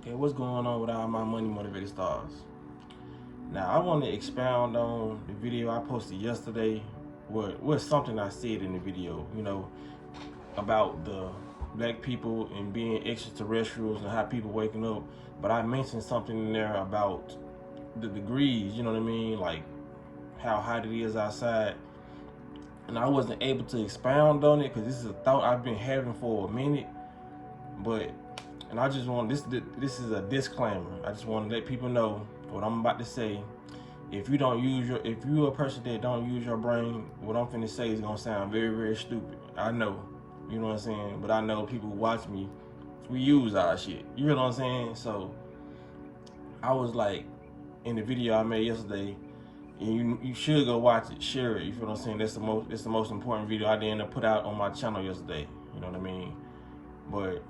Okay, what's going on with all my money motivated stars? Now, I want to expound on the video I posted yesterday, where something I said in the video, about the black people and being extraterrestrials and how people waking up. But I mentioned something in there about the degrees, you know what I mean? Like how hot it is outside. And I wasn't able to expound on it because this is a thought I've been having for a minute. And I just want this is a disclaimer. I just want to let people know what I'm about to say. If you're a person that don't use your brain, what I'm finna say is gonna sound very, very stupid. I know, you know what I'm saying? But I know people who watch me, we use our shit. You know what I'm saying? So I was like, in the video I made yesterday, and you should go watch it, share it. You feel what I'm saying? It's the most important video I didn't put out on my channel yesterday. You know what I mean? But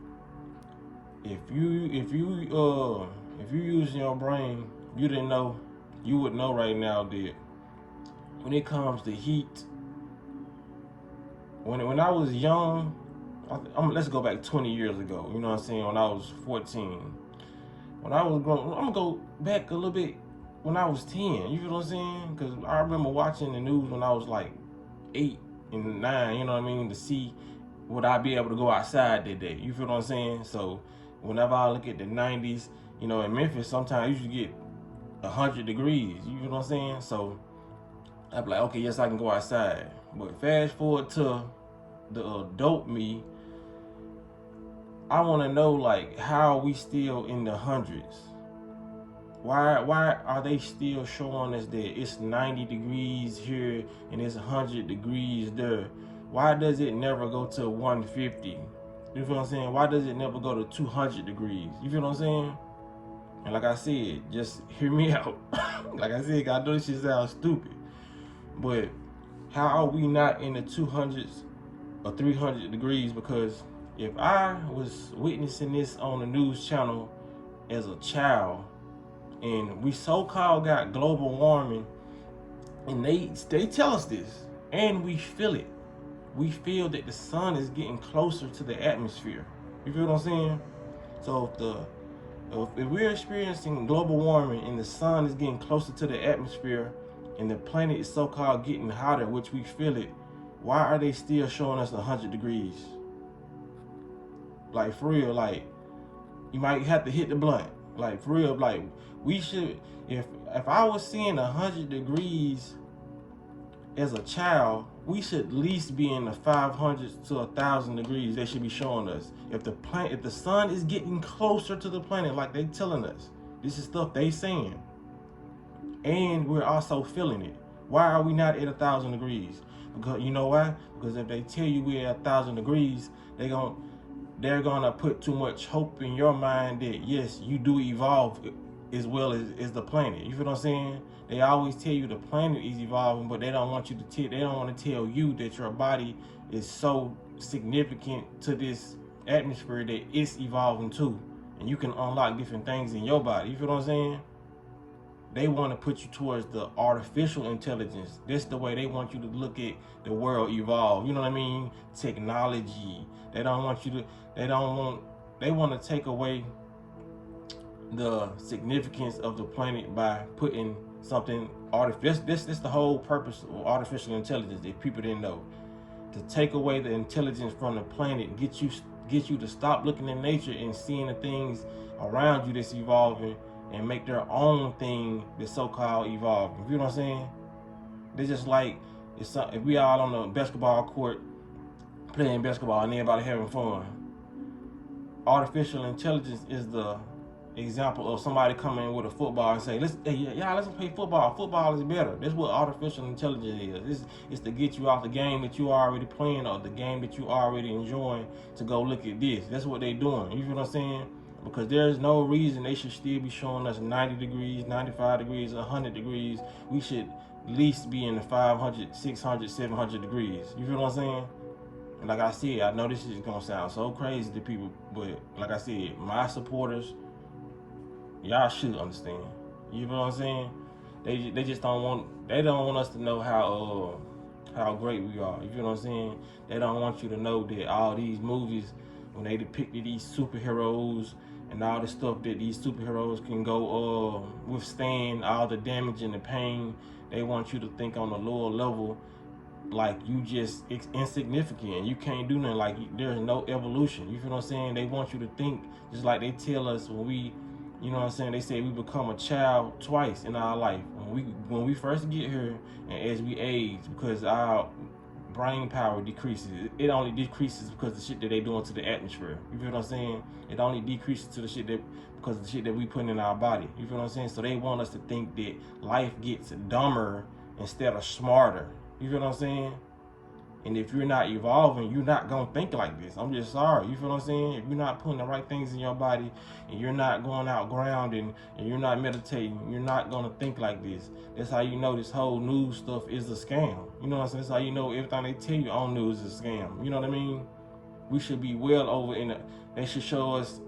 if you using your brain, you would know right now that when it comes to heat, when I was young, let's go back 20 years ago. You know what I'm saying? When I was 14, when I was growing, I'm gonna go back a little bit. When I was 10, you feel what I'm saying? Because I remember watching the news when I was like 8 and 9. You know what I mean? To see would I be able to go outside that day. You feel what I'm saying? So whenever I look at the 90s, in Memphis, sometimes you should get 100 degrees. You know what I'm saying? So I'd be like, okay, yes, I can go outside. But fast forward to the adult me, I want to know, like, how are we still in the hundreds? Why are they still showing us that it's 90 degrees here and it's 100 degrees there? Why does it never go to 150? You feel what I'm saying? Why does it never go to 200 degrees? You feel what I'm saying? And like I said, just hear me out. Like I said, I know this shit sounds stupid. But how are we not in the 200s or 300 degrees? Because if I was witnessing this on the news channel as a child, and we so-called got global warming, and they tell us this, and we feel it. We feel that the sun is getting closer to the atmosphere. You feel what I'm saying? So if we're experiencing global warming and the sun is getting closer to the atmosphere and the planet is so-called getting hotter, which we feel it, why are they still showing us 100 degrees? Like, for real, like, you might have to hit the blunt. Like, for real, like, we should, if I was seeing 100 degrees as a child, we should at least be in the 500 to 1,000 degrees. They should be showing us. If the sun is getting closer to the planet, like they telling us, this is stuff they saying, and we're also feeling it. Why are we not at 1,000 degrees? Because you know why? Because if they tell you we're at 1,000 degrees, they're gonna put too much hope in your mind that yes, you do evolve as well as the planet. You feel what I'm saying? They always tell you the planet is evolving, but they don't want you to they don't want to tell you that your body is so significant to this atmosphere that it's evolving too, and you can unlock different things in your body. You feel what I'm saying? They want to put you towards the artificial intelligence. That's the way they want you to look at the world evolve. You know what I mean? Technology. They want to take away the significance of the planet by putting something artificial. This the whole purpose of artificial intelligence, if people didn't know. To take away the intelligence from the planet and get you to stop looking at nature and seeing the things around you that's evolving and make their own thing that's so-called evolving. You know what I'm saying? They're just like, if we all on the basketball court playing basketball and everybody having fun, artificial intelligence is the example of somebody coming in with a football and say, let's play football. Football is better. That's what artificial intelligence is. It's to get you off the game that you are already playing or the game that you are already enjoying to go look at this. That's what they doing. You feel what I'm saying? Because there's no reason they should still be showing us 90 degrees, 95 degrees, 100 degrees. We should at least be in the 500, 600, 700 degrees. You feel what I'm saying? And like I said, I know this is gonna sound so crazy to people, but like I said, my supporters, y'all should understand. You know what I'm saying? They just don't want us to know how great we are. You know what I'm saying? They don't want you to know that all these movies, when they depicted these superheroes and all the stuff that these superheroes can go withstand, all the damage and the pain. They want you to think on a lower level, like you just insignificant and you can't do nothing, like there's no evolution. You feel what I'm saying? They want you to think just like they tell us when we, you know what I'm saying, they say we become a child twice in our life. When we first get here and as we age, because our brain power decreases. It only decreases because of the shit that they doing to the atmosphere. You feel what I'm saying? It only decreases to the shit that because of the shit that we put in our body. You feel what I'm saying? So they want us to think that life gets dumber instead of smarter. You feel what I'm saying? And if you're not evolving, you're not gonna think like this. I'm just sorry. You feel what I'm saying? If you're not putting the right things in your body and you're not going out grounding and you're not meditating, you're not gonna think like this. That's how you know this whole news stuff is a scam. You know what I'm saying? That's how you know everything they tell you on news is a scam. You know what I mean? We should be well over they should show us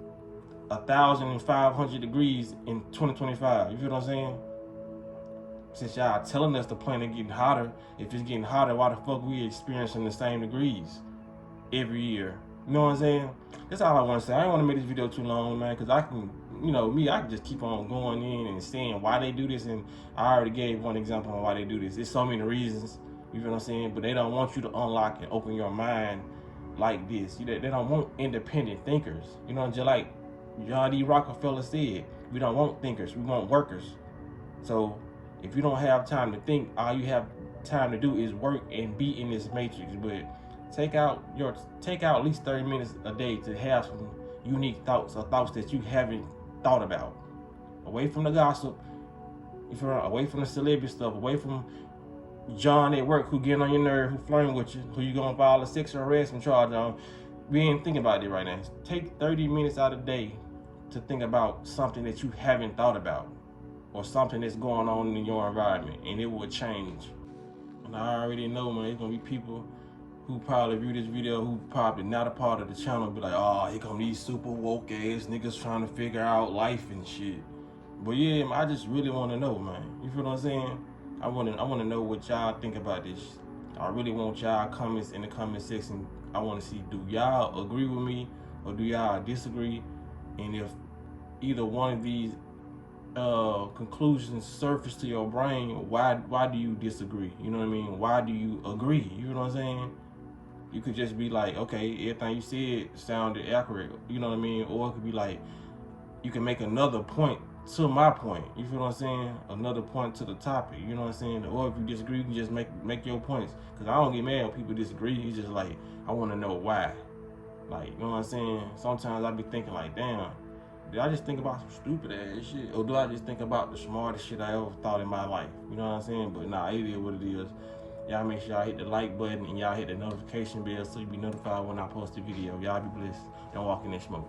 1,500 degrees in 2025. You feel what I'm saying? Since y'all telling us the planet getting hotter, if it's getting hotter, why the fuck we experiencing the same degrees every year? You know what I'm saying? That's all I want to say. I don't want to make this video too long, man, because I can, I can just keep on going in and saying why they do this, and I already gave one example on why they do this. There's so many reasons, you feel what I'm saying? But they don't want you to unlock and open your mind like this. They don't want independent thinkers. You know, just like John D. Rockefeller said, we don't want thinkers, we want workers. So if you don't have time to think, all you have time to do is work and be in this matrix. But take out at least 30 minutes a day to have some unique thoughts, or thoughts that you haven't thought about. Away from the gossip, away from the celebrity stuff, away from John at work who getting on your nerve, who flirting with you, who you gonna file a sexual harassment charge on. We ain't thinking about it right now. Take 30 minutes out of the day to think about something that you haven't thought about, or something that's going on in your environment, and it will change. And I already know, man, it's gonna be people who probably view this video who probably not a part of the channel, be like, oh, here come these super woke ass niggas trying to figure out life and shit. But yeah, I just really want to know, man. You feel what I'm saying? I want to know what y'all think about this. I really want y'all comments in the comment section. I want to see, do y'all agree with me or do y'all disagree? And if either one of these conclusions surface to your brain, why do you disagree? You know what I mean? Why do you agree? You know what I'm saying? You could just be like, okay, everything you said sounded accurate, you know what I mean? Or it could be like, you can make another point to my point, you feel what I'm saying? Another point to the topic, you know what I'm saying? Or if you disagree, you can just make your points. Because I don't get mad when people disagree. It's just like, I want to know why. Like, you know what I'm saying? Sometimes I be thinking like, damn, did I just think about some stupid ass shit? Or do I just think about the smartest shit I ever thought in my life? You know what I'm saying? But nah, it is what it is. Y'all make sure y'all hit the like button and y'all hit the notification bell so you be notified when I post a video. Y'all be blessed. Don't walk in that smoke.